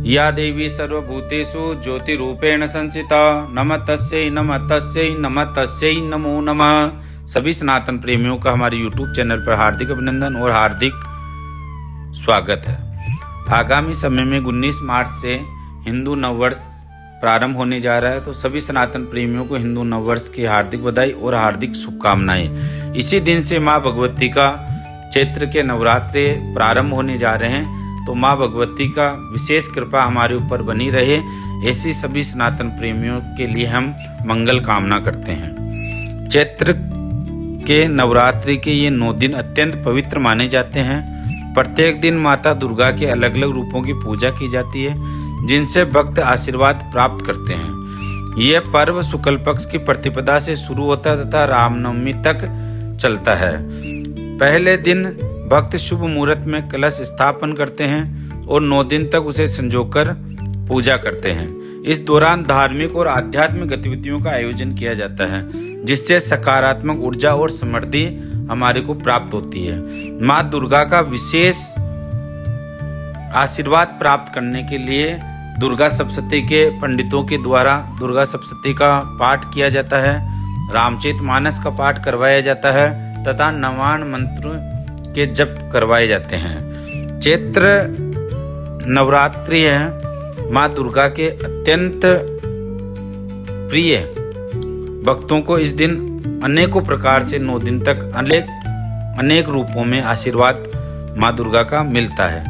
या देवी सर्वभूतेषु ज्योतिरूपेण संस्थिता नमः तस्यै नमो नमः। सभी सनातन प्रेमियों का हमारे YouTube चैनल पर हार्दिक अभिनंदन और हार्दिक स्वागत है। आगामी समय में 19 मार्च से हिंदू नववर्ष प्रारंभ होने जा रहा है, तो सभी सनातन प्रेमियों को हिंदू नववर्ष की हार्दिक बधाई और हार्दिक शुभकामनाएं। इसी दिन से माँ भगवती का चैत्र के नवरात्रे प्रारंभ होने जा रहे हैं, तो माँ भगवती का विशेष कृपा हमारे ऊपर बनी रहे, ऐसी सभी सनातन प्रेमियों के लिए हम मंगल कामना करते हैं। चैत्र के नवरात्रि के ये 9 दिन अत्यंत पवित्र माने जाते हैं। प्रत्येक दिन माता दुर्गा के अलग अलग रूपों की पूजा की जाती है, जिनसे भक्त आशीर्वाद प्राप्त करते हैं। यह पर्व शुक्ल पक्ष की प्रतिपदा से शुरू होता है तथा रामनवमी तक चलता है। पहले दिन भक्त शुभ मुहूर्त में कलश स्थापन करते हैं और 9 दिन तक उसे संजोकर पूजा करते हैं। इस दौरान धार्मिक और आध्यात्मिक गतिविधियों का आयोजन किया जाता है, जिससे सकारात्मक ऊर्जा और समृद्धि हमारे को प्राप्त होती है। माँ दुर्गा का विशेष आशीर्वाद प्राप्त करने के लिए दुर्गा सप्तशती के पंडितों के द्वारा दुर्गा सप्तशती का पाठ किया जाता है, रामचरितमानस का पाठ करवाया जाता है तथा नवान मंत्र के जप करवाए जाते हैं। चैत्र नवरात्रि है माँ दुर्गा के अत्यंत प्रिय भक्तों को इस दिन अनेकों प्रकार से 9 दिन तक अनेक रूपों में आशीर्वाद माँ दुर्गा का मिलता है।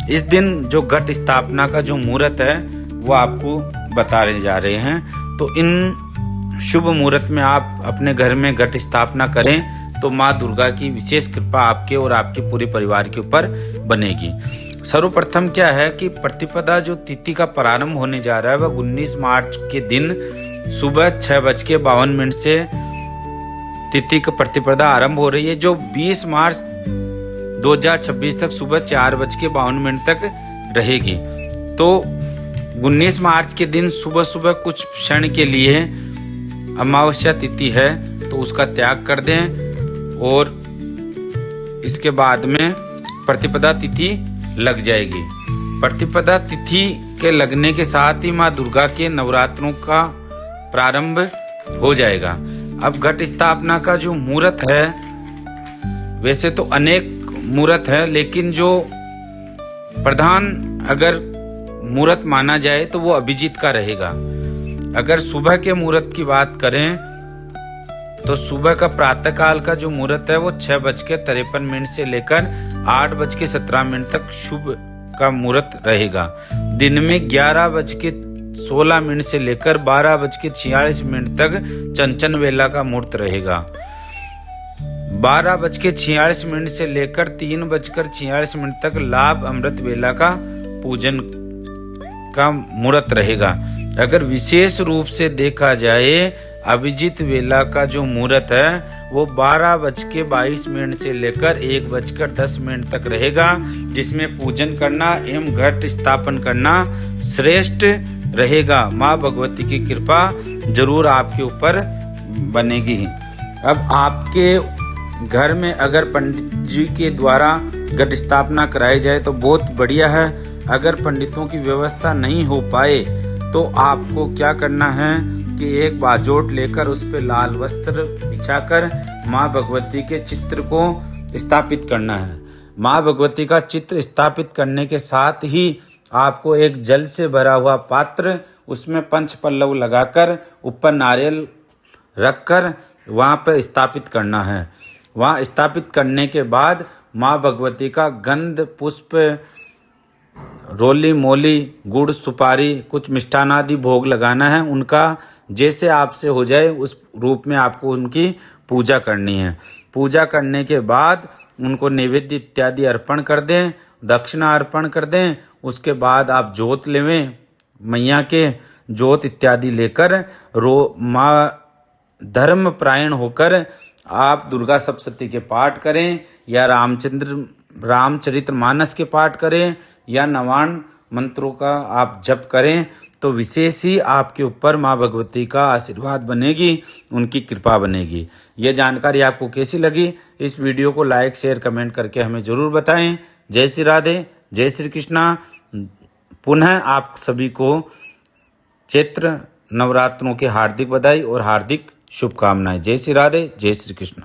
इस दिन जो घट स्थापना का जो मुहूर्त है वो आपको बताने जा रहे हैं, तो इन शुभ मुहूर्त में आप अपने घर में घट स्थापना करें तो माँ दुर्गा की विशेष कृपा आपके और आपके पूरे परिवार के ऊपर बनेगी। सर्वप्रथम क्या है कि प्रतिपदा जो तिथि का प्रारंभ होने जा रहा है वह 19 मार्च के दिन सुबह 6:52 से तिथि का प्रतिपदा आरंभ हो रही है, जो 20 मार्च 2026 तक सुबह 4:52 तक रहेगी। तो 19 मार्च के दिन सुबह सुबह कुछ क्षण के लिए अमावस्या तिथि है, तो उसका त्याग कर दें और इसके बाद में प्रतिपदा तिथि लग जाएगी। प्रतिपदा तिथि के लगने के साथ ही माँ दुर्गा के नवरात्रों का प्रारंभ हो जाएगा। अब घट स्थापना का जो मुहूर्त है, वैसे तो अनेक मुहूर्त है, लेकिन जो प्रधान अगर मुहूर्त माना जाए तो वो अभिजीत का रहेगा। अगर सुबह के मुहूर्त की बात करें तो सुबह का प्रातः काल का जो मुहूर्त है वो 6:53 से लेकर 8:17 तक शुभ का मुहूर्त रहेगा। दिन में 11:16 से लेकर 12:46 तक चंचन वेला का मुहूर्त रहेगा। 12:46 से लेकर 3:46 तक लाभ अमृत वेला का पूजन का मुहूर्त रहेगा। अगर विशेष रूप से देखा जाए अभिजीत वेला का जो मुहूर्त है वो 12:22 से लेकर 1:10 तक रहेगा, जिसमें पूजन करना एवं घट स्थापन करना श्रेष्ठ रहेगा। माँ भगवती की कृपा जरूर आपके ऊपर बनेगी। अब आपके घर में अगर पंडित जी के द्वारा घट स्थापना कराई जाए तो बहुत बढ़िया है। अगर पंडितों की व्यवस्था नहीं हो पाए तो आपको क्या करना है कि एक बाजोट लेकर उस पे लाल वस्त्र बिछाकर माँ भगवती के चित्र को स्थापित करना है। माँ भगवती का चित्र स्थापित करने के साथ ही आपको एक जल से भरा हुआ पात्र, उसमें पंच पल्लव लगाकर ऊपर नारियल रखकर वहाँ पर स्थापित करना है। वहाँ स्थापित करने के बाद माँ भगवती का गंध पुष्प रोली मोली गुड़ सुपारी कुछ मिष्ठान आदि भोग लगाना है। उनका जैसे आपसे हो जाए उस रूप में आपको उनकी पूजा करनी है। पूजा करने के बाद उनको नैवेद्य इत्यादि अर्पण कर दें, दक्षिणा अर्पण कर दें। उसके बाद आप जोत लेवें, मैया के जोत इत्यादि लेकर माँ धर्म प्रायण होकर आप दुर्गा सप्तशती के पाठ करें या रामचरितमानस के पाठ करें या नवान मंत्रों का आप जप करें, तो विशेष ही आपके ऊपर माँ भगवती का आशीर्वाद बनेगी, उनकी कृपा बनेगी। ये जानकारी आपको कैसी लगी? इस वीडियो को लाइक शेयर कमेंट करके हमें ज़रूर बताएं। जय श्री राधे, जय श्री कृष्णा। पुनः आप सभी को चैत्र नवरात्रों की हार्दिक बधाई और हार्दिक शुभकामनाएं। जय श्री राधे, जय श्री कृष्ण।